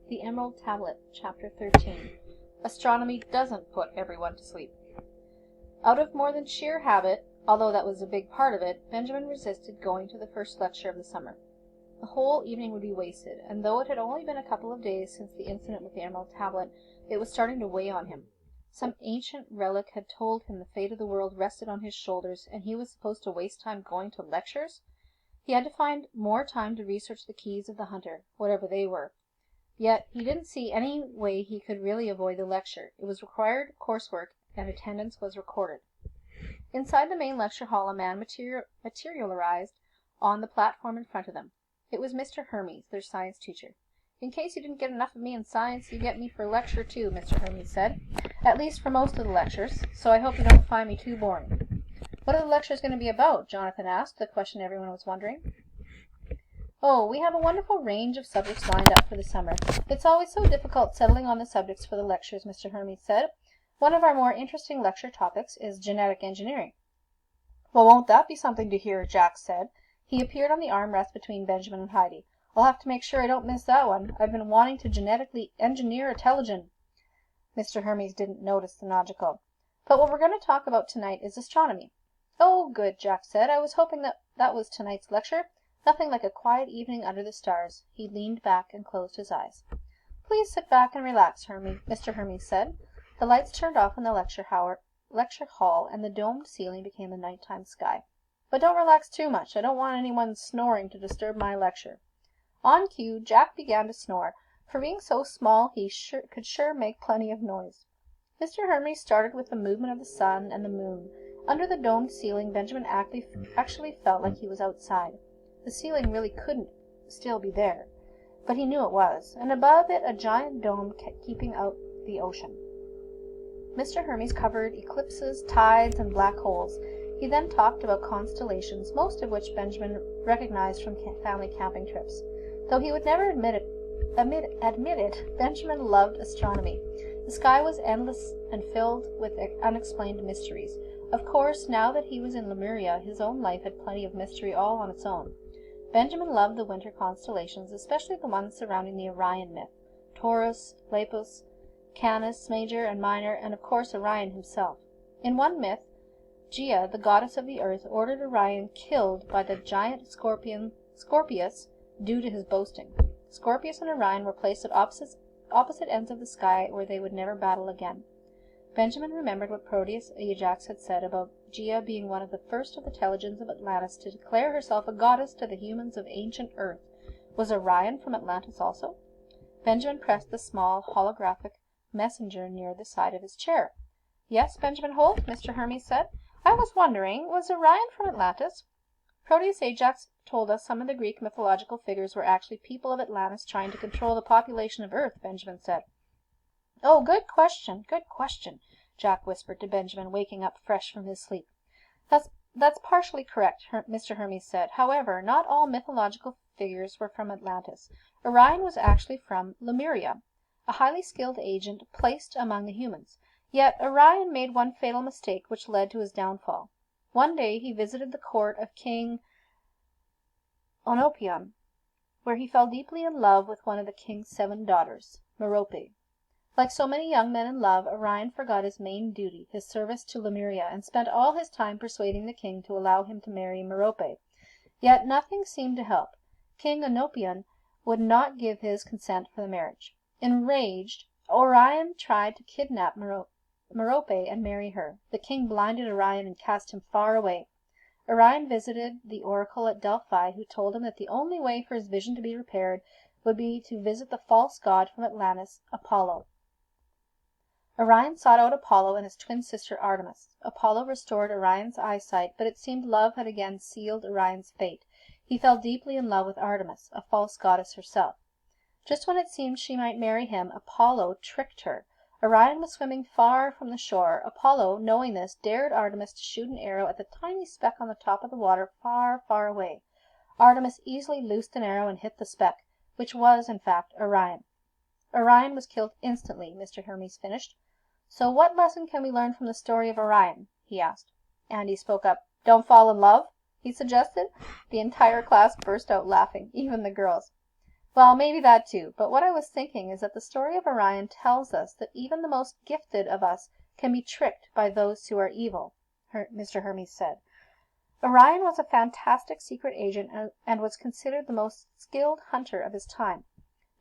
The Emerald Tablet, Chapter 13. Astronomy doesn't put everyone to sleep. Out of more than sheer habit, although that was a big part of it, Benjamin resisted going to the first lecture of the summer. The whole evening would be wasted, and though it had only been a couple of days since the incident with the Emerald Tablet, it was starting to weigh on him. Some ancient relic had told him the fate of the world rested on his shoulders, and he was supposed to waste time going to lectures? He had to find more time to research the keys of the hunter, whatever they were. Yet he didn't see any way he could really avoid the lecture. It was required coursework, and attendance was recorded. Inside the main lecture hall a man materialized on the platform in front of them. It was Mr. Hermes, their science teacher. "In case you didn't get enough of me in science, you get me for lecture too," Mr. Hermes said. "At least for most of the lectures, so I hope you don't find me too boring." "What are the lectures going to be about?" Jonathan asked, the question everyone was wondering. "Oh, we have a wonderful range of subjects lined up for the summer. It's always so difficult settling on the subjects for the lectures," Mr. Hermes said. "One of our more interesting lecture topics is genetic engineering." "Well, won't that be something to hear?" Jack said. He appeared on the armrest between Benjamin and Heidi. "I'll have to make sure I don't miss that one. I've been wanting to genetically engineer a telegen." Mr. Hermes didn't notice the nautical. "But what we're going to talk about tonight is astronomy." "Oh, good," Jack said. "I was hoping that was tonight's lecture. Nothing like a quiet evening under the stars." He leaned back and closed his eyes. "Please sit back and relax, Mr. Hermes said. The lights turned off in the lecture hall, and the domed ceiling became the nighttime sky. "But don't relax too much. I don't want anyone snoring to disturb my lecture." On cue, Jack began to snore. For being so small, he could sure make plenty of noise. Mr. Hermes started with the movement of the sun and the moon. Under the domed ceiling, Benjamin actually felt like he was outside. The ceiling really couldn't still be there, but he knew it was, and above it a giant dome keeping out the ocean. Mr. Hermes covered eclipses, tides, and black holes. He then talked about constellations, most of which Benjamin recognized from family camping trips. Though he would never admit it, Benjamin loved astronomy. The sky was endless and filled with unexplained mysteries. Of course, now that he was in Lemuria, his own life had plenty of mystery all on its own. Benjamin loved the winter constellations, especially the ones surrounding the Orion myth: Taurus, Lepus, Canis Major and Minor, and of course Orion himself. In one myth, Gaia, the goddess of the earth, ordered Orion killed by the giant scorpion Scorpius due to his boasting. Scorpius and Orion were placed at opposite ends of the sky where they would never battle again. Benjamin remembered what Proteus Ajax had said about Gaia being one of the first of the telegens of Atlantis to declare herself a goddess to the humans of ancient Earth. Was Orion from Atlantis also? Benjamin pressed the small holographic messenger near the side of his chair. "Yes, Benjamin Holt," Mr. Hermes said. "I was wondering, was Orion from Atlantis?" "Proteus Ajax told us some of the Greek mythological figures were actually people of Atlantis trying to control the population of Earth," Benjamin said. "Oh, good question, good question," Jack whispered to Benjamin, waking up fresh from his sleep. That's partially correct," Mr. Hermes said. "However, not all mythological figures were from Atlantis. Orion was actually from Lemuria, a highly skilled agent placed among the humans. Yet Orion made one fatal mistake which led to his downfall. One day he visited the court of King Oenopion, where he fell deeply in love with one of the king's 7 daughters, Merope. Like so many young men in love, Orion forgot his main duty, his service to Lemuria, and spent all his time persuading the king to allow him to marry Merope. Yet nothing seemed to help. King Oenopion would not give his consent for the marriage. Enraged, Orion tried to kidnap Merope and marry her. The king blinded Orion and cast him far away. Orion visited the oracle at Delphi, who told him that the only way for his vision to be repaired would be to visit the false god from Atlantis, Apollo. Orion sought out Apollo and his twin sister Artemis. Apollo restored Orion's eyesight, but it seemed love had again sealed Orion's fate. He fell deeply in love with Artemis, a false goddess herself. Just when it seemed she might marry him, Apollo tricked her. Orion was swimming far from the shore. Apollo, knowing this, dared Artemis to shoot an arrow at the tiny speck on the top of the water far, far away. Artemis easily loosed an arrow and hit the speck, which was, in fact, Orion. Orion was killed instantly, Mr. Hermes finished. "So what lesson can we learn from the story of Orion?" he asked. Andy spoke up. "Don't fall in love?" he suggested. The entire class burst out laughing, even the girls. Well, maybe that too, but what I was thinking is that the story of Orion tells us that even the most gifted of us can be tricked by those who are evil, Mr. Hermes said. Orion was a fantastic secret agent and was considered the most skilled hunter of his time.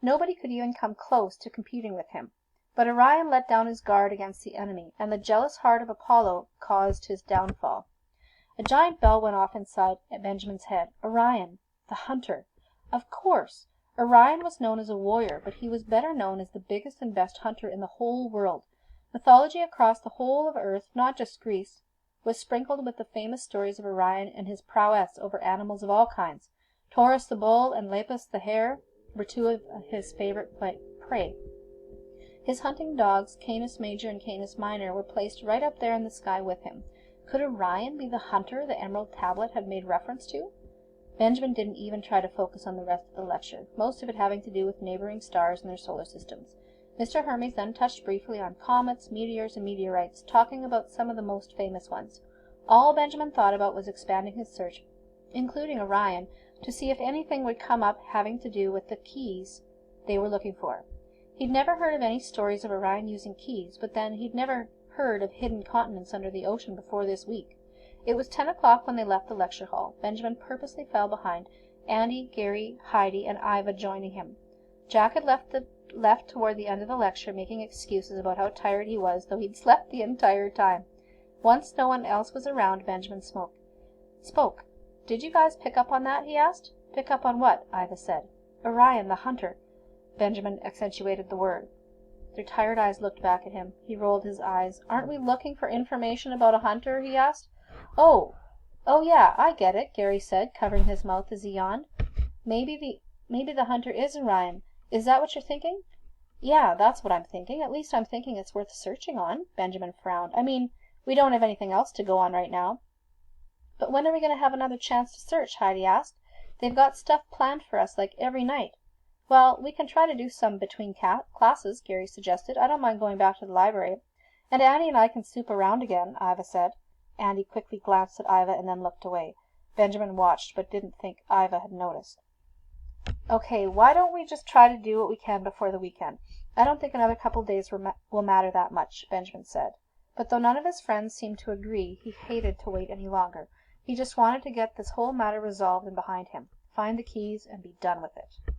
Nobody could even come close to competing with him. But Orion let down his guard against the enemy, and the jealous heart of Apollo caused his downfall. A giant bell went off inside Benjamin's head. Orion, the hunter. Of course! Orion was known as a warrior, but he was better known as the biggest and best hunter in the whole world. Mythology across the whole of Earth, not just Greece, was sprinkled with the famous stories of Orion and his prowess over animals of all kinds. Taurus the bull and Lepus the hare were two of his favorite prey. His hunting dogs, Canis Major and Canis Minor, were placed right up there in the sky with him. Could Orion be the hunter the Emerald Tablet had made reference to? Benjamin didn't even try to focus on the rest of the lecture, most of it having to do with neighboring stars and their solar systems. Mr. Hermes then touched briefly on comets, meteors, and meteorites, talking about some of the most famous ones. All Benjamin thought about was expanding his search, including Orion, to see if anything would come up having to do with the keys they were looking for. He'd never heard of any stories of Orion using keys, but then he'd never heard of hidden continents under the ocean before this week. It was 10 o'clock when they left the lecture hall. Benjamin purposely fell behind, Andy, Gary, Heidi, and Iva joining him. Jack had left toward the end of the lecture, making excuses about how tired he was, though he'd slept the entire time. Once no one else was around, Benjamin spoke. "Did you guys pick up on that?" he asked. "Pick up on what?" Iva said. "Orion, the hunter." Benjamin accentuated the word. Their tired eyes looked back at him. He rolled his eyes. "Aren't we looking for information about a hunter?" he asked. Oh, yeah, I get it," Gary said, covering his mouth as he yawned. Maybe the hunter is Orion. Is that what you're thinking?" "Yeah, that's what I'm thinking. At least I'm thinking it's worth searching on." Benjamin frowned. "I mean, we don't have anything else to go on right now." "But when are we going to have another chance to search?" Heidi asked. "They've got stuff planned for us like every night." "Well, we can try to do some between classes," Gary suggested. "I don't mind going back to the library." "And Andy and I can snoop around again," Iva said. Andy quickly glanced at Iva and then looked away. Benjamin watched, but didn't think Iva had noticed. "Okay, why don't we just try to do what we can before the weekend? I don't think another couple days will matter that much," Benjamin said. But though none of his friends seemed to agree, he hated to wait any longer. He just wanted to get this whole matter resolved and behind him, find the keys, and be done with it.